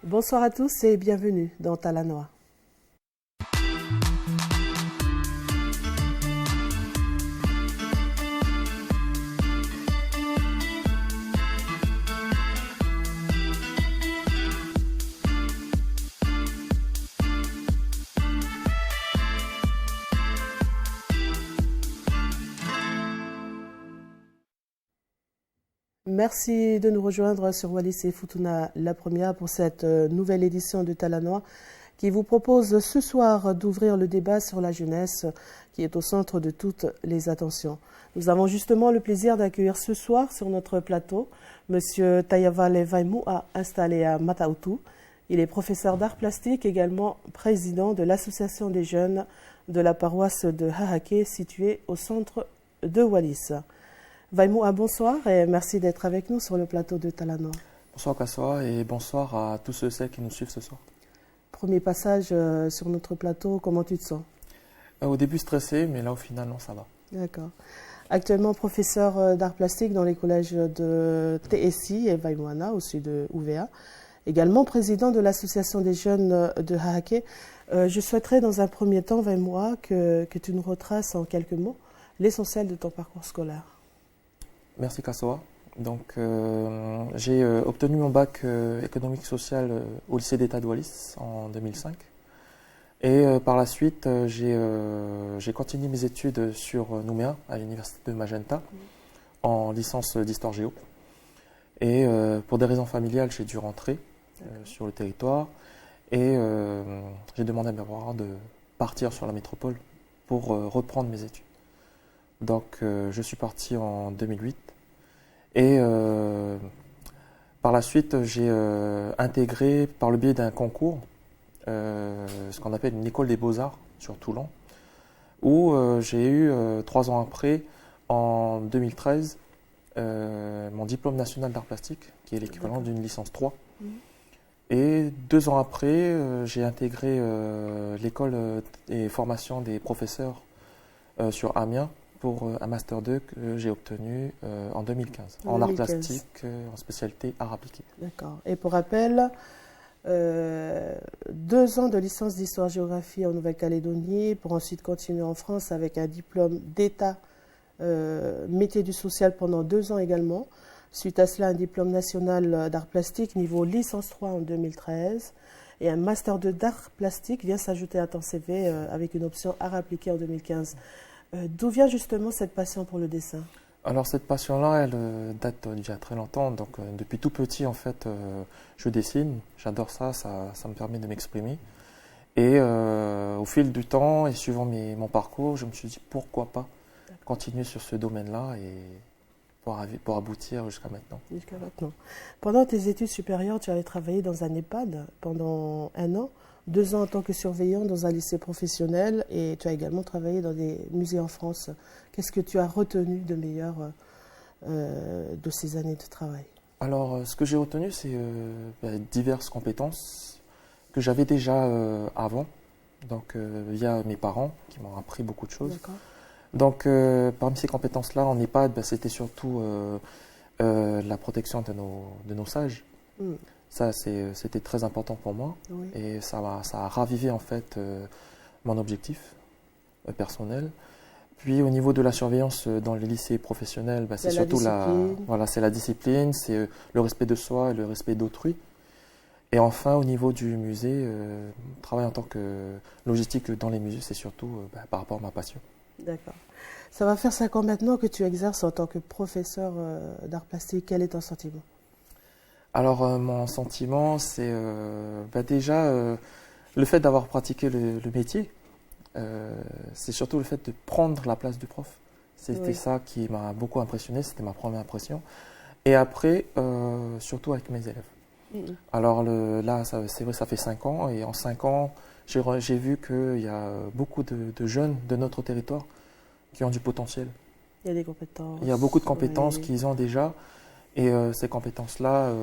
Bonsoir à tous et bienvenue dans Talanoa. Merci de nous rejoindre sur Wallis et Futuna La Première pour cette nouvelle édition de Talanoa qui vous propose ce soir d'ouvrir le débat sur la jeunesse qui est au centre de toutes les attentions. Nous avons justement le plaisir d'accueillir ce soir sur notre plateau M. Tayavale Vaimoua, installé à Mataoutou. Il est professeur d'art plastique, également président de l'association des jeunes de la paroisse de Hahaké située au centre de Wallis. Vaimoua, bonsoir et merci d'être avec nous sur le plateau de Talanoa. Bonsoir Kassoa et bonsoir à tous ceux qui nous suivent ce soir. Premier passage sur notre plateau, comment tu te sens? Au début stressé, mais là au final non, ça va. D'accord. Actuellement professeur d'art plastique dans les collèges de TSI et Vaimoana, au sud de UVA. Également président de l'association des jeunes de Hahaké. Je souhaiterais dans un premier temps, Vaimoua, que tu nous retraces en quelques mots l'essentiel de ton parcours scolaire. Merci Kassoa. Donc j'ai obtenu mon bac économique social au lycée d'État de Wallis en 2005. Et par la suite, j'ai continué mes études sur Nouméa, à l'université de Magenta, en licence d'histoire géo. Et pour des raisons familiales, j'ai dû rentrer sur le territoire. Et j'ai demandé à mes parents de partir sur la métropole pour reprendre mes études. Donc je suis parti en 2008 et par la suite j'ai intégré par le biais d'un concours ce qu'on appelle une école des beaux-arts sur Toulon où j'ai eu 3 ans après, en 2013, mon diplôme national d'art plastique qui est l'équivalent d'une licence 3. Et 2 ans après, j'ai intégré l'école et formation des professeurs sur Amiens pour un Master 2 que j'ai obtenu en 2015, en art plastique, en spécialité art appliqué. D'accord. Et pour rappel, 2 ans de licence d'histoire-géographie en Nouvelle-Calédonie pour ensuite continuer en France avec un diplôme d'État métier du social pendant 2 ans également. Suite à cela, un diplôme national d'art plastique niveau licence 3 en 2013 et un Master 2 d'art plastique vient s'ajouter à ton CV avec une option art appliqué en 2015. D'où vient justement cette passion pour le dessin? Alors cette passion-là, elle date d'il y a très longtemps. Donc depuis tout petit, en fait, je dessine. J'adore ça, ça me permet de m'exprimer. Et au fil du temps et suivant mon parcours, je me suis dit pourquoi pas continuer sur ce domaine-là et pour aboutir jusqu'à maintenant. Jusqu'à maintenant. Pendant tes études supérieures, tu avais travaillé dans un EHPAD pendant 1 an. 2 ans en tant que surveillant dans un lycée professionnel et tu as également travaillé dans des musées en France. Qu'est-ce que tu as retenu de meilleur de ces années de travail? Alors, ce que j'ai retenu, c'est diverses compétences que j'avais déjà avant, donc via mes parents qui m'ont appris beaucoup de choses. Donc, parmi ces compétences-là, en EHPAD, c'était surtout la protection de nos sages. Ça, c'était très important pour moi et ça a ravivé en fait mon objectif personnel. Puis au niveau de la surveillance dans les lycées professionnels, c'est surtout la discipline, c'est le respect de soi et le respect d'autrui. Et enfin, au niveau du musée, travailler en tant que logistique dans les musées, c'est surtout par rapport à ma passion. D'accord. Ça va faire 5 ans maintenant que tu exerces en tant que professeur d'art plastique. Quel est ton sentiment? Alors, mon sentiment, c'est déjà le fait d'avoir pratiqué le métier. C'est surtout le fait de prendre la place du prof. C'était ça qui m'a beaucoup impressionné, c'était ma première impression. Et après, surtout avec mes élèves. Alors là, c'est vrai, ça fait 5 ans. Et en 5 ans, j'ai vu qu'il y a beaucoup de jeunes de notre territoire qui ont du potentiel. Il y a des compétences. Il y a beaucoup de compétences qu'ils ont déjà. Et ces compétences-là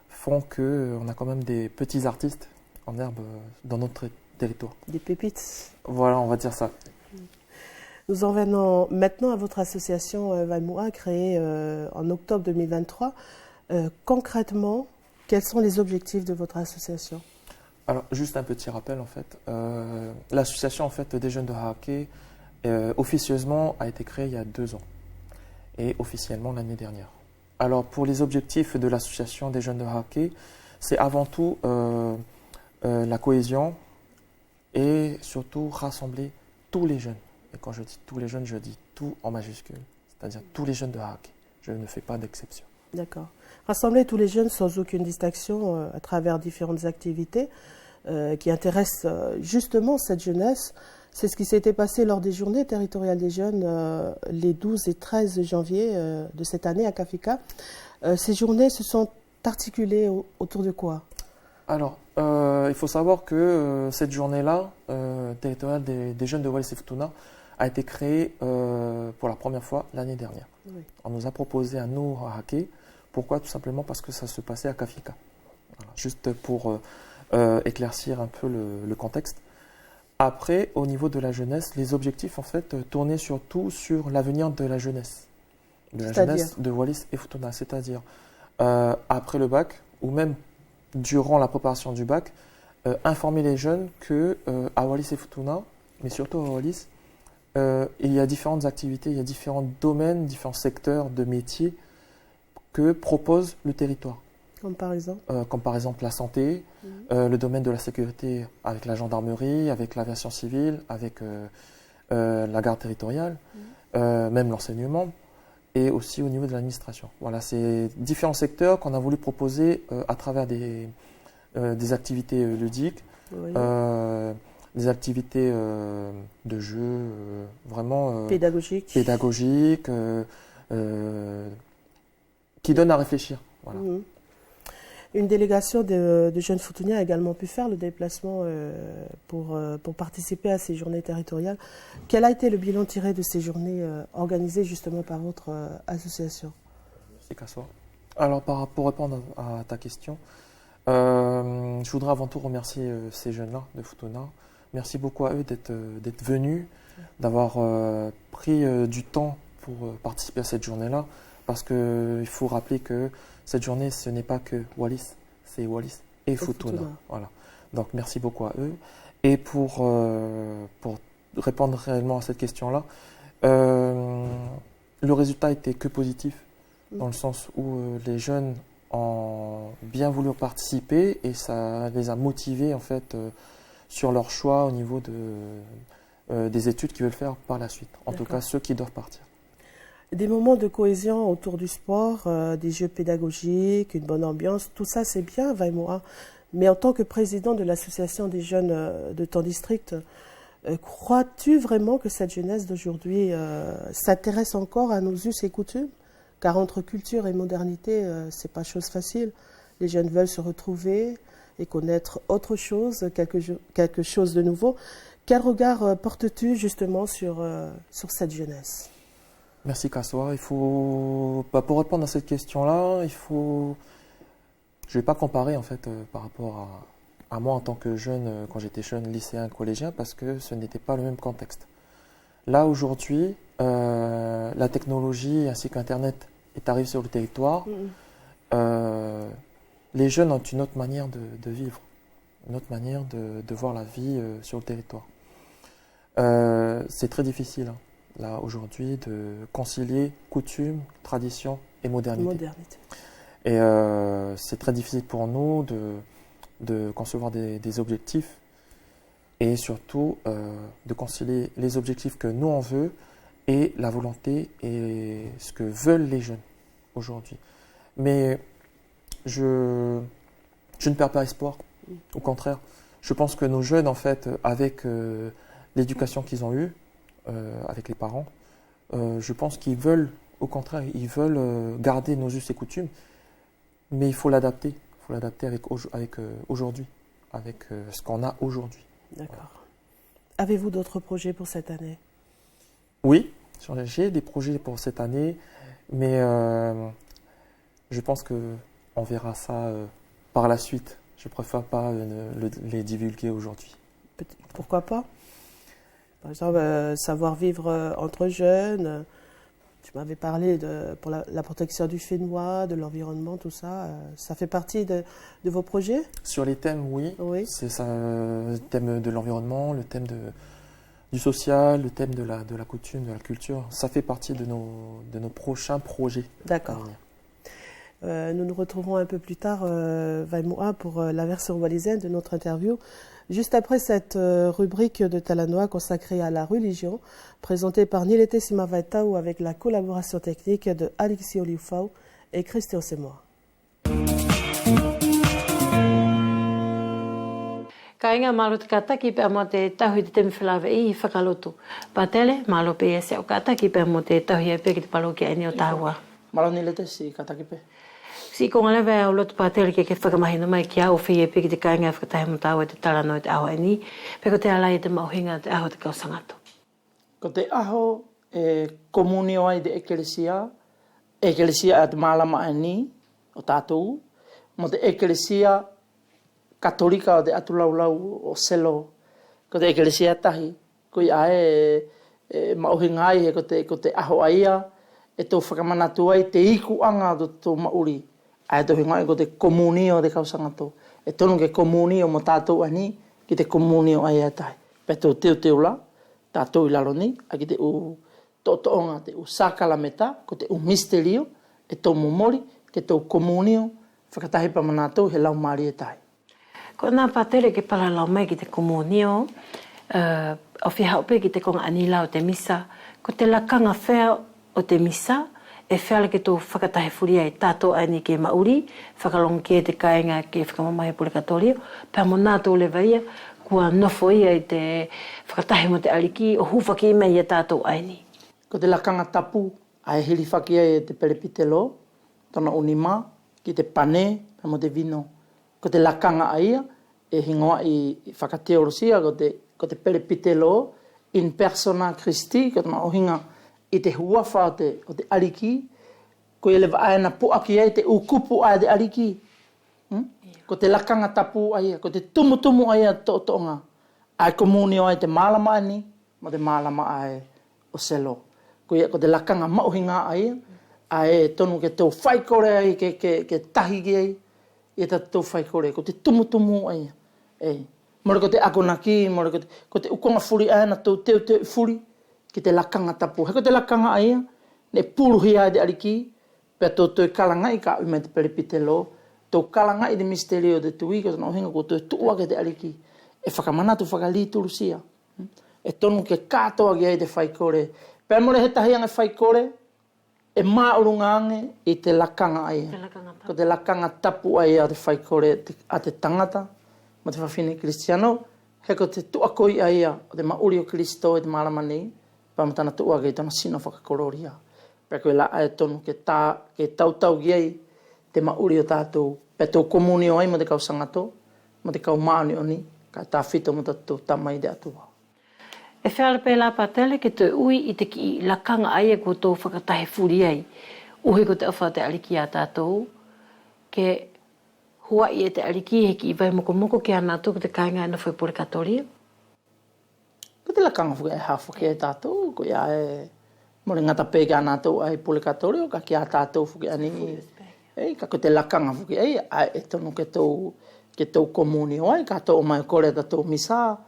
font qu'on a quand même des petits artistes en herbe dans notre territoire. Des pépites. Voilà, on va dire ça. Nous en venons maintenant à votre association Vaimoua, créée en octobre 2023. Concrètement, Quels sont les objectifs de votre association? Alors, juste un petit rappel, en fait. L'association en fait, des jeunes de Haake, officieusement, a été créée il y a 2 ans et officiellement l'année dernière. Alors, pour les objectifs de l'association des jeunes de Haake, c'est avant tout la cohésion et surtout rassembler tous les jeunes. Et quand je dis tous les jeunes, je dis tout en majuscule, c'est-à-dire tous les jeunes de Haake. Je ne fais pas d'exception. D'accord. Rassembler tous les jeunes sans aucune distinction à travers différentes activités qui intéressent justement cette jeunesse. C'est ce qui s'était passé lors des journées territoriales des jeunes les 12 et 13 janvier de cette année à Kafika. Ces journées se sont articulées autour de quoi? Alors, il faut savoir que cette journée-là, territoriale des jeunes de Wallis et Futuna, a été créée pour la première fois l'année dernière. Oui. On nous a proposé un nous à Haake. Pourquoi? Tout simplement parce que ça se passait à Kafika. Voilà, juste pour éclaircir un peu le contexte. Après, au niveau de la jeunesse, les objectifs en fait tournaient surtout sur l'avenir de la jeunesse. De la jeunesse de Wallis et Futuna. C'est-à-dire, après le bac, ou même durant la préparation du bac, informer les jeunes qu'à Wallis et Futuna, mais surtout à Wallis, il y a différentes activités, il y a différents domaines, différents secteurs de métiers que propose le territoire. Comme par exemple Comme par exemple la santé, le domaine de la sécurité avec la gendarmerie, avec l'aviation civile, avec la garde territoriale, même l'enseignement, et aussi au niveau de l'administration. Voilà, c'est différents secteurs qu'on a voulu proposer à travers des activités ludiques, oui. des activités de jeu vraiment pédagogiques, qui donnent à réfléchir. Voilà. Une délégation de jeunes Futuniens a également pu faire le déplacement pour participer à ces journées territoriales. Quel a été le bilan tiré de ces journées organisées justement par votre association? Merci Kassoa. Alors pour répondre à ta question, je voudrais avant tout remercier ces jeunes-là de Futuna. Merci beaucoup à eux d'être venus, d'avoir pris du temps pour participer à cette journée-là, parce qu'il faut rappeler que cette journée, ce n'est pas que Wallis, c'est Wallis et Futuna. Voilà. Donc merci beaucoup à eux. Et pour répondre réellement à cette question-là, le résultat était que positif, dans le sens où les jeunes ont bien voulu participer et ça les a motivés en fait sur leur choix au niveau des études qu'ils veulent faire par la suite. En tout cas, ceux qui doivent partir. Des moments de cohésion autour du sport, des jeux pédagogiques, une bonne ambiance, tout ça c'est bien, Vaimoa. Mais en tant que président de l'association des jeunes de ton district, crois-tu vraiment que cette jeunesse d'aujourd'hui s'intéresse encore à nos us et coutumes? Car entre culture et modernité, c'est pas chose facile. Les jeunes veulent se retrouver et connaître autre chose, quelque chose de nouveau. Quel regard portes-tu justement sur cette jeunesse? Merci Kassoa. Pour répondre à cette question-là, je ne vais pas comparer en fait par rapport à moi en tant que jeune, quand j'étais jeune lycéen, collégien, parce que ce n'était pas le même contexte. Là aujourd'hui, la technologie ainsi qu'Internet est arrivé sur le territoire. Les jeunes ont une autre manière de vivre, une autre manière de voir la vie sur le territoire. C'est très difficile. Hein. Là, aujourd'hui, de concilier coutumes, traditions et modernité. Et c'est très difficile pour nous de concevoir des objectifs et surtout de concilier les objectifs que nous on veut et la volonté et ce que veulent les jeunes aujourd'hui. Mais je ne perds pas espoir. Au contraire, je pense que nos jeunes, en fait, avec l'éducation qu'ils ont eue, avec les parents, je pense qu'ils veulent, au contraire, ils veulent garder nos us et coutumes, mais il faut l'adapter. Il faut l'adapter avec aujourd'hui, avec ce qu'on a aujourd'hui. D'accord. Voilà. Avez-vous d'autres projets pour cette année? Oui, j'ai des projets pour cette année, mais je pense qu'on verra ça par la suite. Je préfère pas les divulguer aujourd'hui. Pourquoi pas? Par exemple, savoir vivre entre jeunes, Tu m'avais parlé pour la protection du Fénois, de l'environnement, tout ça. Ça fait partie de vos projets? Sur les thèmes, oui. C'est ça, le thème de l'environnement, le thème du social, le thème de la coutume, de la culture. Ça fait partie de nos prochains projets. D'accord. Nous nous retrouverons un peu plus tard, Vaimoa, pour la version wallisienne de notre interview. Juste après cette rubrique de Talanoa consacrée à la religion, présentée par Nilete Simavaitao avec la collaboration technique de Alexis Olifau et Christian Semoa. Kainga malo te kataki pe mo te tahui te temi whelawe i whakalotu. Patele, malo pe e se o kataki pe mo te tahui e pe ki te palo ki eni o tahua. Malo Nilete si kataki pe. Si ko ngale vea o lotu patele ke whakamahino mai ki au whi e pe ki te kainga e whakatahe mo taua e te Talanoa te aho eni. Pe ko te alai e te mauhinga te aho te kausangato. Ko te aho e komunio ai de ekelesia e te malama eni o tātou. Mo te ekelesia katolika o te atulaulau o selo. Ko te ekelesia tahi. Ko i ae mauhinga ai ko te aho aia e tō whakamanatu ai te iku anga do tō mauri. Ai tō hinga ko te komunio de kausangato. E tonu ke komunio mo tātou ani ki te komunio ai atai. Pe tō teo la, tātou i laro ni, a ki te u toonga, te u sakalameta, ko te u misterio, e tō momori, ke tō komunio, whakatahi pa manatou he lau maari e tai. Ko nā pātere ke paralau mai ki te komunio, o whihaupe ki te konga anila o te misa, ko te lakanga whea o te misa, e whiala ke tō whakatahe furia e tātou aini ke mauri, whakalong ke te kainga ke whakamamahe pule katorio, pēr mo nā tō le vaia, kua nofo ia i te whakatahe mo te aliki, o hufaki i mei e tātou aini. Ko te lakanga tapu, ai hiri whaki ai e te perepitelo, tona unima, ki te pane, pēr mo te vino. Ko te lakanga aia, e hingoa i whakateorosia, ko te perepitelo, in persona Christi, ko tona ohinga, i te huafa o te ariki, ko i lewa aena puaki ai te ukupu ai te ariki. Ko te lakanga tapu ai, ko te tumutumu ai to'onga. Ai komunio ai te malama ani, mo te malama ai o selo. Ko te lakanga mauhinga ai, ai tonu ke tau whaikore ai, ke tahi ki ai, i ta tau whaikore, ko te tumutumu ai. Mora ko te akonaki, mora ko te ukonga furi ai na tau teo furi, ki te lakanga tapu. Heko te lakanga aia, ne puruhi ai de ariki, pia tō tō kalanga i ka ume te perepitelo, tō kalanga i te misterio de tui, ko tō hinga ko tō tuua ke te ariki, e whakamanatu whakalitulusia. E tonu ke kātoa ki ai te whaikore. Pia more he tahi anga whaikore, e maurunga ange i te lakanga aia. Ko te lakanga tapu aia te whaikore a te tangata, ma te whawhine Kristiano, heko te tuakoi aia o te mauri o Kristo e te maramani, pamatana tuua kei tona sino whakakororia. Pea koe la ae tonu ke tautau ki ai te mauri o tātou. Pea tō komunio ai mo te kausangato, mo te kau maani oni, ka tā whito mo tātou tamai de atua. E whiala pē la pātele ke te ui i te ki lakanga ai e ko tō whakatahe furi ai. Uhi ko te awha te aliki a tātou, ke hua i e te aliki he ki i vai moko ki ana tō ko te kainga na whai pore katoria. Ko te lakanga fuke e hawhake e tātou, ko ia e more ngata pē ki ana tō ai pole katoria, ka ki a tātou fuke ani. Ka ko te lakanga fuke e tonu ke tō komunio ai, ka tō mai kore ta tō misa,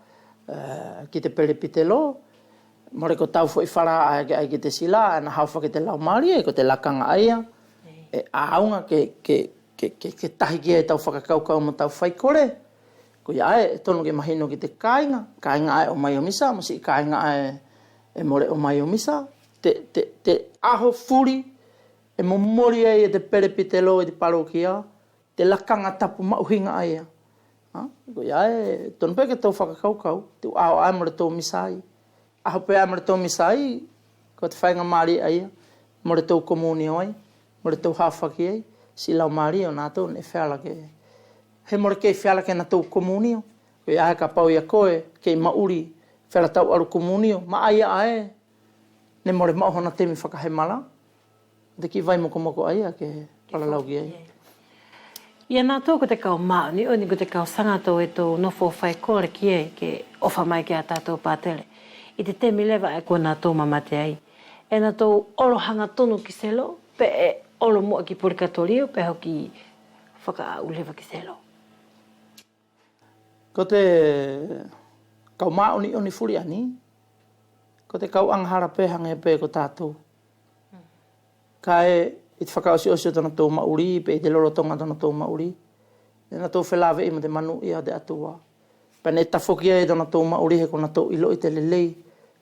ki te perepitelo, more ko tau fo i whara ai ki te sila, na hawhake te lau maari, ko te lakanga aia, e aunga ke tahi ki e tau whakakaukau mo tau whaikore, ko ia e tonu ke mahino ki te kainga ai o mai o misa, masi kainga e more o mai o misa, te aho furi, e momori ai e te perepitelo e te parokia, te lakanga tapu mauhinga ai. Ko ia e tonu pe ke tau whakakaukau, te aho ai more tō misai. Aho pe ai more tō misai, ko te whainga maari ai, more tō komunio ai, more tō hawhaki ai, si lau maari o nātou ne whiala ke. He more kei whiala ke na tau komunio. Ko ia ka pau ia koe, kei mauri, whiala tau aru komunio, ma aia ae. Ne more maohona temi whakahe mala. Te ki vai moko aia ke palalau ki ai. Ia nā tō ko te kau maoni, o ni ko te kau sangato e tō nofo whai kore ki ai, ke ofa mai ki a tātou pātele. I te temi lewa e ko nā tō mamate ai. e nā tō olo hanga tonu ki selo, pe e olo mua ki Purikatorio, pe hoki whakaulewa ki selo. Ko te kau maoni oni furi ani, ko te kau anghara pe hange pe ko tātou. Ka i te whakaosi osio tana tō mauri, pe i te lorotonga tana tō mauri. E nā tō whelawe i mo te manu i a te atua. Pa ne tafokia e tana tō mauri he kona tō ilo i te lelei,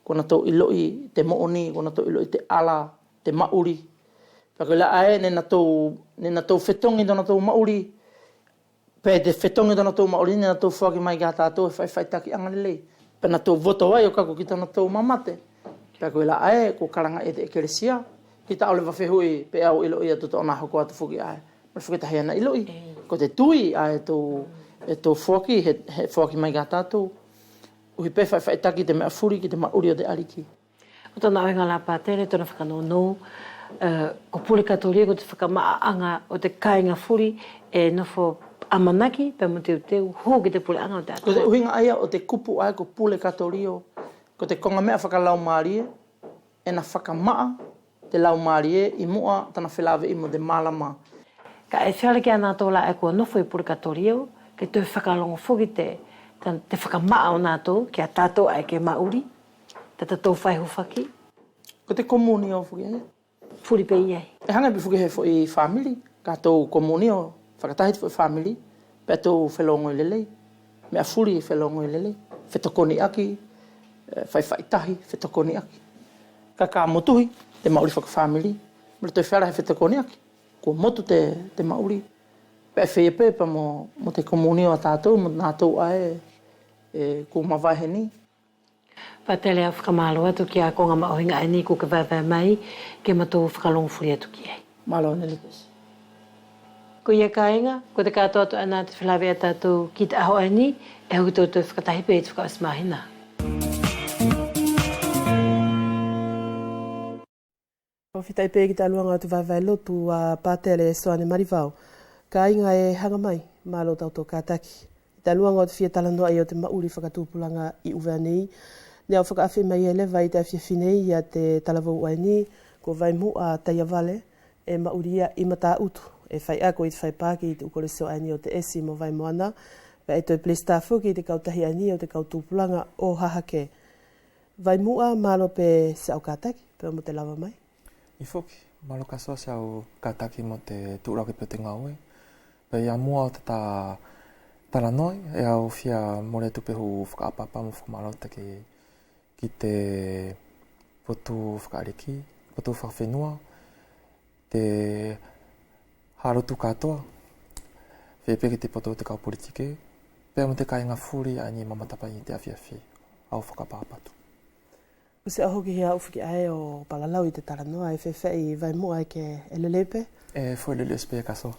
kona tō ilo i te mooni, kona tō ilo i te ala, te mauri. Pa koe la ae, ne nā tō whetongi tana tō mauri, pe te whetongi tana tō mauri, ne nā tō whaki mai ka tātou e whai taki anga lelei. Pa nā tō voto ai o kako ki tana tō mamate. Pa koe la ae, ko karanga e te ekeresia, ki ta ole whawhehui pe au ilo i atu tō ona hoko atu whuki ae. Mara whuketahi ana ilo i. Ko te tui ae tō whuaki, he whuaki mai ka tātou. Uhi pe whai taki te mea furi ki te mauri o te ariki. O tōna oenga la pātere, tōna whakanō, ko Purikatorio, ko te whakamaanga o te kāinga furi, e nofo amanaki, pe mo te uteu, hō ki te puleanga o te atua. Ko te uhinga aia o te kupu ae ko Purikatorio, ko te konga mea whakalau maarie, e na whakamaa, te lau maarie i mua tana whelawe i mo te malama. Ka e whiare ki ana tōla e kua nofo i Purikatorio, ke tō whakalongo whuki te whakamaa o nātou, ki a tātou ai ke mauri, te tātou whaihu whaki. Ko te komuni o whuki aia. Furi pe iai. E hanga pi whuki he fo i whamiri, ka tō komuni o whakatahit fo i whamiri, pe tō whelongo i lelei, mea furi i whelongo i lelei, whetokoni aki, whaitahi, whetokoni aki. Ka kā motuhi, te mauri whakawhamiri, mara tō whara he whetokoni aki, kua motu te mauri. Pe whea pe pa mo te komuni o tātou, mo nātou ae, kua mawaihe ni. Pātele a whakamalo atu ki a konga maohinga e ni ko ka waiwai mai, ke mato whakalongo furi atu ki ei. Malo nele pesi. Ko ia kāinga, ko te kātoa atu ana te whilawe a tātou ki te aho e ni, e hoki tō whakatahi pe i te whakaosmahina. Whitai pē ki te aluanga atu waiwai lotu a Pātele e Soane Marivao. Ka inga e hanga mai, mālo tau tō kātaki. Te aluanga o te whia talanoa i o te mauri whakatūpulanga i uwea nei. Nea o whakawhi mai e lewa i te awhia whinei i a te talavau uai ni, ko vai mu a Taia Vale, e mauria i mata utu. E whai ako i te whai pāki i te ukoreso ai ni o te esi mo vai moana. Pe e toi plestafu ki te kautahi ai ni o te kautūpulanga o hahake. Vai mua mālo pe se au kātaki, pe o mo te lava mai. I whoki, malo kasoa se au kātaki mo te tūraki pe te ngaue. Pe ia mua o te taranoi, e au whia more tupehu whakaapapa mo whakamalo ki te potu whakaariki, potu whakawhenua, te harotu katoa, whepe ki te potu te kaupolitike, pe mo te kāinga furi ani mamatapai i te awhiawhi, au whakapapatu. Use aho ki hea uwhiki ae o Pangalau i te taranoa e whewhe i vai mua e ke elelepe? E fwoi lelepe e kaso.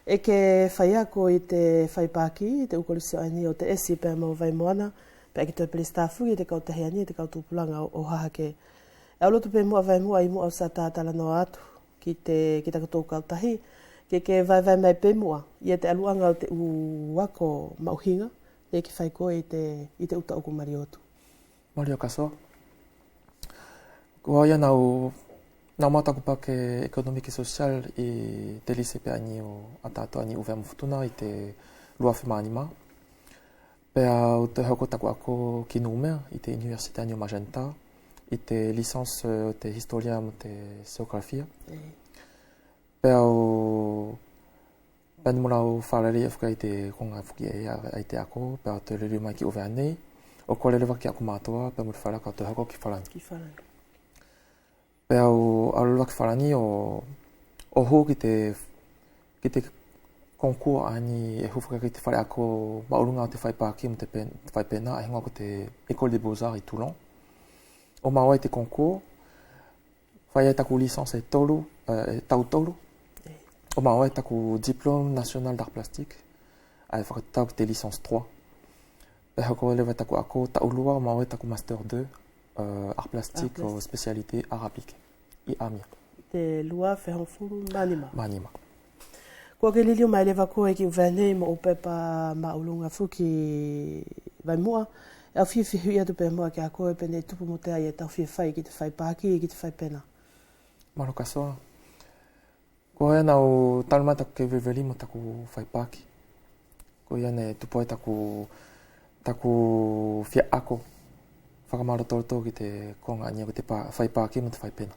E ke whai ako i te whai pāki, i te ukorisio ani o te esi pe mo vai moana, pe ki toi pili stafu i te kautahi ani, i te kautūpulanga o hahake. E aulotu pe mua vai mua i mua o sa tā taranoa atu ki te katou kautahi, ke vai mai pe mua, i te aluanga o te uako mauhinga, e ki whai koe i te uta oku mariotu. Mario kaso. Kua ia nau mataku pake ekonomiki sosial i te lise pe ani o atato ani uwea mawhutuna i te luawhi maanima. Pea o te haukotaku ako ki Numea i te Universite Anio Magenta, i te licence o te historia mo te geografia. Pea o pani mora o whareri e whuka i te konga whuki e te ako, pea o te riru mai ki uwea nei. O kore lewa ki ako mātua, pea muri whara ka te hako ki wharani. Pea o arulewa ki wharani o hō ki te konkua ani e huwhaka ki te whare ako maurunga o te whaipāki mo te whaipena, e hinga ko te École des Beaux-Arts i Toulon. O maua i te konkua, whai e taku licence e tau tolu. O maua e taku Diplôme National d'Art Plastique, a e whakatau ki te licence 3. E hako lewa taku ako taulua, o maua e taku Master 2, Art Plastique o spécialité Art Appliqué, i Amia. Te lua whehongfuru Manima. Manima. Kua ke lilio mai lewa koe ki uwea nei mo upepa maulunga fuki vai mua, au fie hui atu pe moa ki a koe pe ne tupu mo te ai e tau fie whai ki te whai pāki e ki te whai pena. Maro ka soa. Ko hea nau talma taku ke veveli mo taku whai pāki. Ko hea ne tupo e taku fia ako. Whakamaro tō ki te konga ania ko te whai pāki mo te whai pena.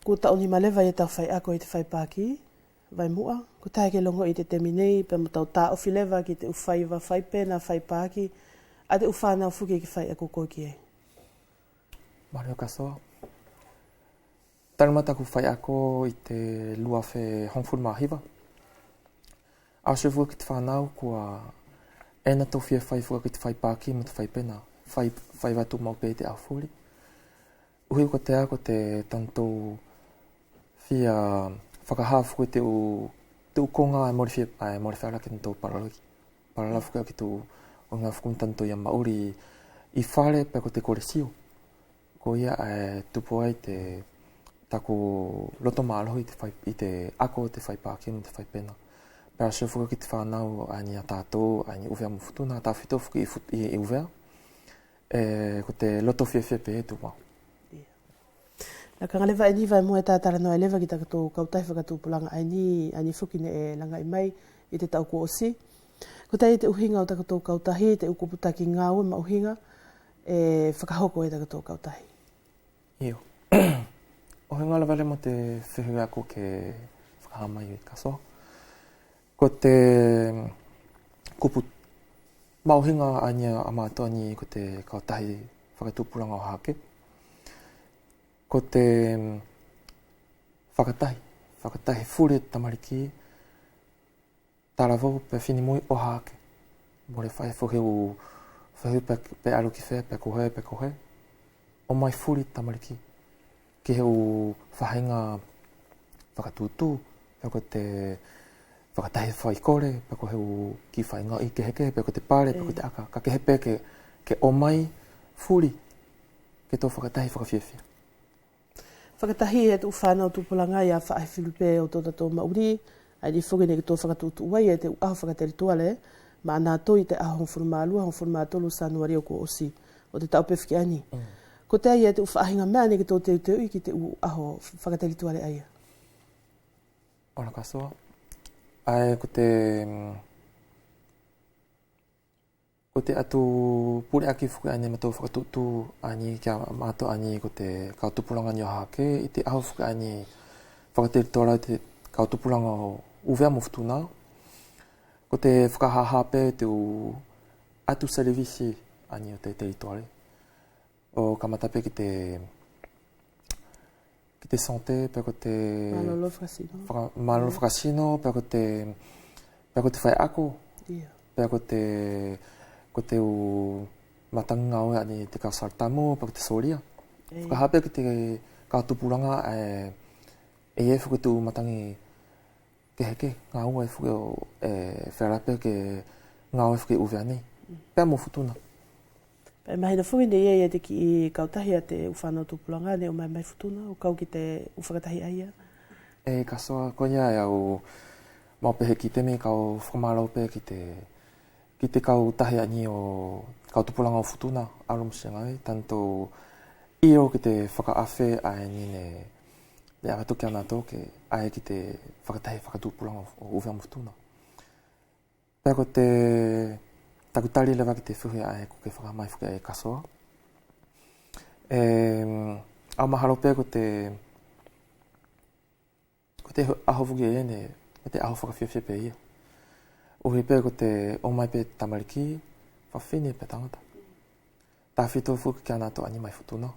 Ko taoni malewa e tau whai ako i te whai pāki. Vai mua, ko tae ke longo i te teminei, pe mo tau tā ofi lewa ki te uwhaiwa, whai pena, whai pāki, a te uwhanau whuki ki whai ako koe ki e. Mario ka soa. Talma taku whai ako i te lua whe hongfuru mahiwa. Au se fua ki te whanau kua ena tau whia whai fua ki te whai pāki mo te whai pena, whai watu mau pe te au furi. Uhi ko te tantou whia whakahafu koe te u konga e mori whiara ki tō paraloki. Paralafu ki tō o ngā whakumi tanto ia mauri i whare pe ko te kore siu. Ko ia tupu ai te taku loto māloho i te ako te whai pāki mo te whai pena. Pera se whuka ki te whanau ani a tātou, ani uwea mo futuna, tā whito whuki i uwea. Ko te loto whiawhia pe e tupu. Na ka ngalewa e ni vai mua e tātara noa e lewa ki takato kautahi whakatū pulanga ai ni whuki ne e langa i mai i te tau ko osi. Ko tei te uhinga o takato kautahi, te ukuputa ki ngāua ma uhinga, e whakahoko e takato kautahi. Io. O he ngala wale mo te whihu ako ke whakahamai i kaso. Ko te kupu mauhinga ania amato ani ko te kautahi whakatū pulanga o hake. Ko te whakatahi fure tamariki, taravau pe whinimui o hake. More whai whuheu pe aruki whea, pe kohe. O mai fure tamariki. Ki heu whahinga whakatūtū, pe ko te whakatahi whaikore, pe ko heu ki whainga i keheke, pe ko te pare, pe ko te aka. Ka kehepe ke o mai fure ke tō whakatahi whakawhiawhia. Whakatahi e tu whanau tupulanga i a whaai whilupe o tō tato mauri, ai ni whuki ne ki tō whakatūtu uai e te aho whakateri tuale, ma anā tō i te aho hongfuru mālua, hongfuru mātolu sanuari o ko osi, o te taupe whiki ani. Ko te ai e te whaahinga mea ne ki tō teu teu i ki te aho whakateri tuale aia. Ora ka soa. Ai ko te atu pure aki whuki ane ma tō whakatutu ani kia mātou ani ko te kautupulanga ni o hake i te aho whuki ani whakateri tōra i te kautupulanga o uwea mo futuna. Ko te whakahahape te atu servisi ani o te territoire. O kamatape ki te santé, pe ko te malolo whakasino, pe ko te whai ako, pe ko te matanga o ani te kausartamo, pe ko te soria. Whakahape ki te kautupulanga e whuki tu matangi keheke, ngā ua e whuki o wherape ke ngā ua e whuki uweani. Pea mo futuna. Pai mahina whuki ne ia te ki i kautahi a te uwhanau tupulanga ne o mai futuna o kau ki te uwhakatahi aia? E kasoa konia e au maupehe ki teme kau whakamāraupe ki te kautahi ani o kautupulanga o futuna arum siangai. Tanto io ki te whakaafe ai ni ne agatuki ana tō ke ai ki te whakatahi whakatupulanga o uwea mo futuna. Pea ko te takutari lewa ki te whuhi ai ko ke whakamai whuki ai kasoa. Au maharo pia ko te aho whuki e ne, ko te aho whakawhiawhia pe ia. Uhi pia ko te omai pe tamariki, whawhine pe tangata. Tā whito whuki kia nātou ani mai whutuna.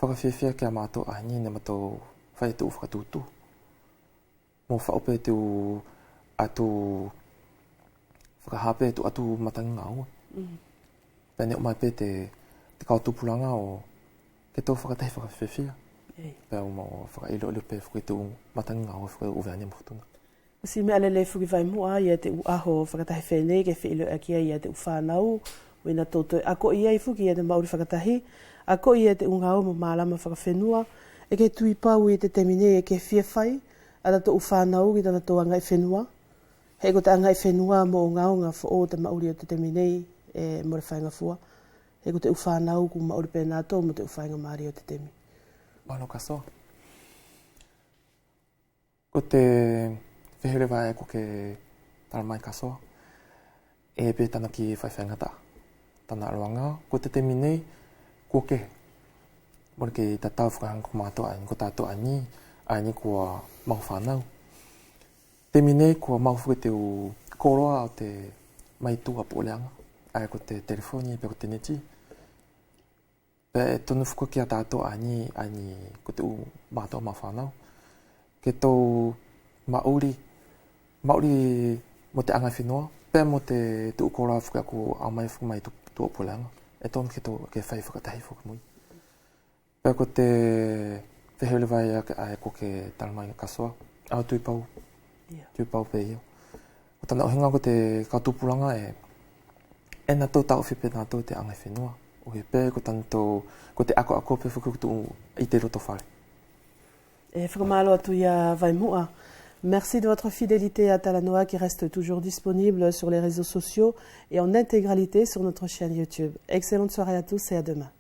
Whakawhiawhia kia mātou ani ne mātou whai te whakatūtū. Mō whaope te atu whakahape tu atu matangi ngā ua. Pene o mai pe te kautupulanga o ke tō whakatahi whakawhiawhia. Pea o mau whakailo pe whuki tu matangi ngā ua whuki uweani mo futuna. Si mea lele whuki vai mua ia te aho whakatahi whenei ke whiilo akia ia te whanau. Wena tōtoi ako ia i whuki ia te mauri whakatahi. Ako ia te unga o mo mālama whakawhenua. E ke tui pau i te temine e ke whiawhai. Ada tō whanau ki tana tō angai whenua. Hei ko te angai whenua mo o ngaonga wha o te mauri o te teminei e mo le whainga fua. E ko te uwhanau ku maori pēnā tō mo te uwhainga Māori o te temi. Malo kaso. Ko te whihere vai ko ke taramai kaso. E pē tana ki whaiwhaingata. Tana aroanga. Ko te temi nei, ko ke. Mori ke ta tau whakahanga ko mātua ani. Ko tātua ani, ani kua mau whanau. Temi nei kua mau whuke te u koroa o te maitua po leanga. Ai ko te telefoni, pe ko te neti. Pe tonu whuka ki a tātua ani ko te u mātua mau whanau. Ke tau Māori mo te angai whenua, pe mo te tu koroa whuka ko au mai whuka mai tua po leanga. E tonu ke tau ke whai whakatahi whuka mui. Pe ko te whihere vai ai ko ke taramai kasoa. Au tui pau. Tui pau pe ia. O tana o hinga ko te kautupuranga e nā tau tau whipe nā tau te angai whenua. O he pē ko tanto ko te ako pe whuka tu i te roto whare. Et whakamalo atu ia Vaimua. Merci de votre fidélité à Talanoa qui reste toujours disponible sur les réseaux sociaux et en intégralité sur notre chaîne YouTube. Excellente soirée à tous et à demain.